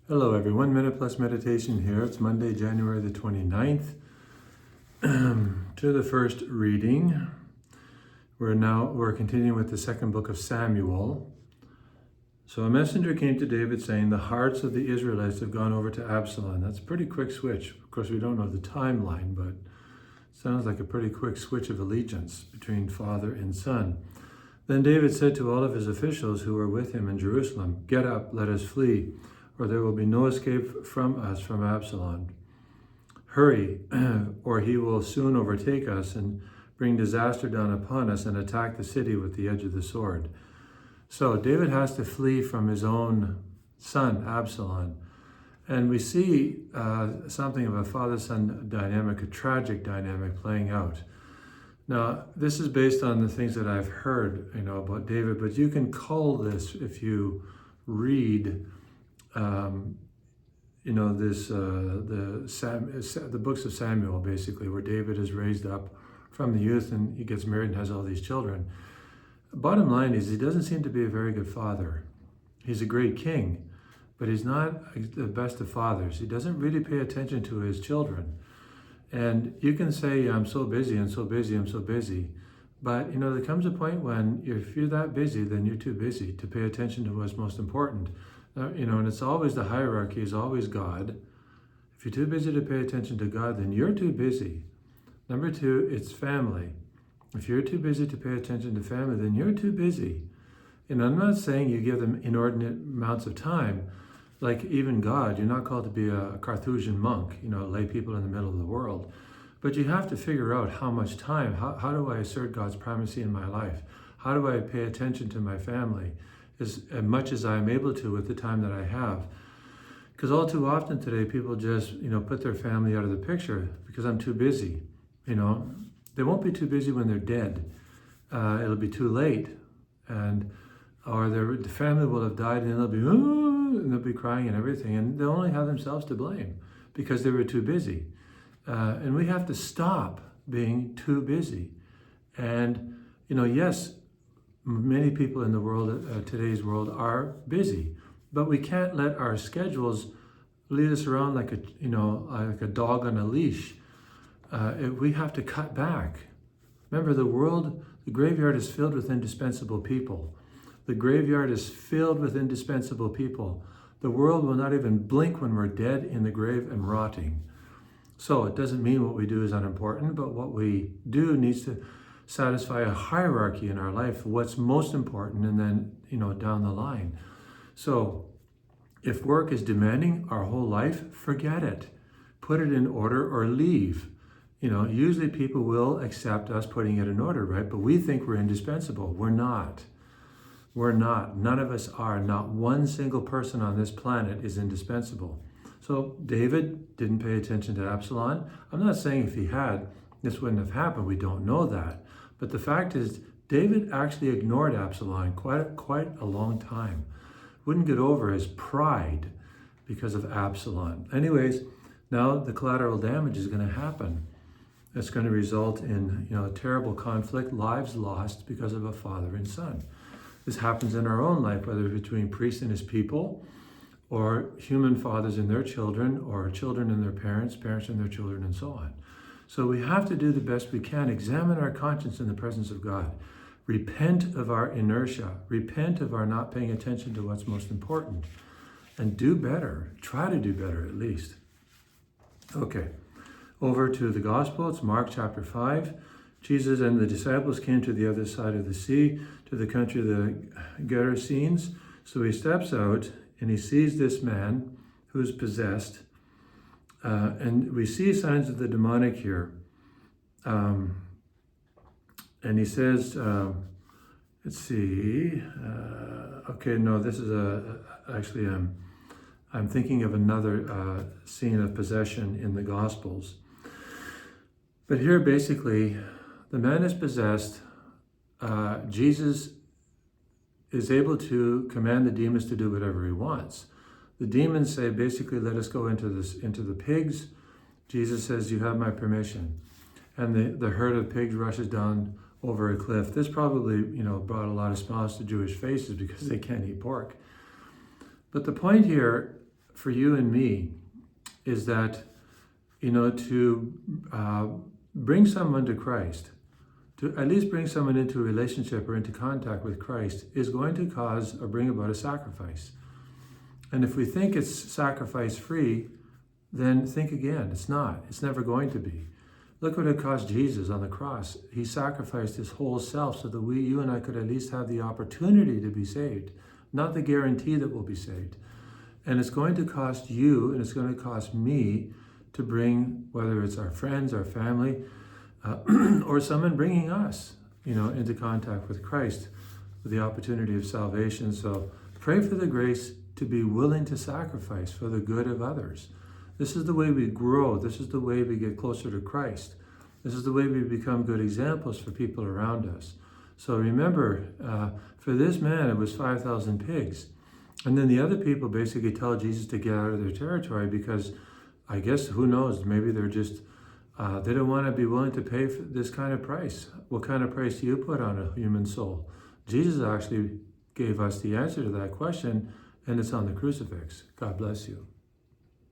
Hello everyone, Minute Plus Meditation here. It's Monday, January the 29th. To the first reading, we're continuing with the second book of Samuel. So a messenger came to David saying, the hearts of the Israelites have gone over to Absalom. That's a pretty quick switch. Of course, we don't know the timeline, but it sounds like a pretty quick switch of allegiance between father and son. Then David said to all of his officials who were with him in Jerusalem, get up, let us flee, or there will be no escape from us from Absalom. Hurry, or he will soon overtake us and bring disaster down upon us and attack the city with the edge of the sword. So David has to flee from his own son, Absalom. And we see something of a father-son dynamic, a tragic dynamic playing out. Now, this is based on the things that I've heard, about David, but you can call this, if you read the books of Samuel, basically, where David is raised up from the youth and he gets married and has all these children. Bottom line is, he doesn't seem to be a very good father. He's a great king, but he's not the best of fathers. He doesn't really pay attention to his children. And you can say, I'm so busy, I'm so busy, I'm so busy. But, there comes a point when if you're that busy, then you're too busy to pay attention to what's most important. And it's always the hierarchy is always God. If you're too busy to pay attention to God, then you're too busy. Number two, it's family. If you're too busy to pay attention to family, then you're too busy. And I'm not saying you give them inordinate amounts of time. Like even God, you're not called to be a Carthusian monk, lay people in the middle of the world. But you have to figure out how much time, how do I assert God's primacy in my life? How do I pay attention to my family as much as I'm able to with the time that I have? Because all too often today, people just, put their family out of the picture because I'm too busy. They won't be too busy when they're dead. It'll be too late. Or the family will have died and they'll be crying and everything. And they'll only have themselves to blame because they were too busy. And we have to stop being too busy. And, yes, many people in the world, today's world, are busy, but we can't let our schedules lead us around like a dog on a leash. We have to cut back. Remember, the graveyard is filled with indispensable people. The graveyard is filled with indispensable people. The world will not even blink when we're dead in the grave and rotting. So it doesn't mean what we do is unimportant, but what we do needs to satisfy a hierarchy in our life, what's most important, and then, down the line. So if work is demanding our whole life, forget it. Put it in order or leave. Usually people will accept us putting it in order, right? But we think we're indispensable. We're not. We're not. None of us are. Not one single person on this planet is indispensable. So David didn't pay attention to Absalom. I'm not saying if he had, this wouldn't have happened. We don't know that. But the fact is, David actually ignored Absalom quite a long time. Wouldn't get over his pride because of Absalom. Anyways, now the collateral damage is going to happen. It's going to result in a terrible conflict, lives lost because of a father and son. This happens in our own life, whether between priest and his people, or human fathers and their children, or children and their parents, parents and their children, and so on. So we have to do the best we can, examine our conscience in the presence of God, repent of our inertia, repent of our not paying attention to what's most important, and do better, try to do better at least. Okay, over to the gospel. It's Mark chapter 5. Jesus and the disciples came to the other side of the sea, to the country of the Gerasenes. So he steps out and he sees this man who's possessed. And we see signs of the demonic here. And he says, let's see. This is actually, I'm thinking of another scene of possession in the Gospels. But here, basically, the man is possessed. Jesus is able to command the demons to do whatever he wants. The demons say, basically, let us go into the pigs. Jesus says, you have my permission. And the herd of pigs rushes down over a cliff. This probably, brought a lot of smiles to Jewish faces because they can't eat pork. But the point here for you and me is that, to bring someone to Christ, to at least bring someone into a relationship or into contact with Christ, is going to cause or bring about a sacrifice. And if we think it's sacrifice free, then think again. It's not. It's never going to be. Look what it cost Jesus on the cross. He sacrificed his whole self so that you and I could at least have the opportunity to be saved, not the guarantee that we'll be saved. And it's going to cost you, and it's going to cost me to bring, whether it's our friends, our family, or someone bringing us, into contact with Christ, with the opportunity of salvation. So pray for the grace to be willing to sacrifice for the good of others. This is the way we grow. This is the way we get closer to Christ. This is the way we become good examples for people around us. So remember, for this man, it was 5,000 pigs. And then the other people basically tell Jesus to get out of their territory because, I guess, who knows, maybe they're just, they don't want to be willing to pay for this kind of price. What kind of price do you put on a human soul? Jesus actually gave us the answer to that question, and it's on the crucifix. God bless you.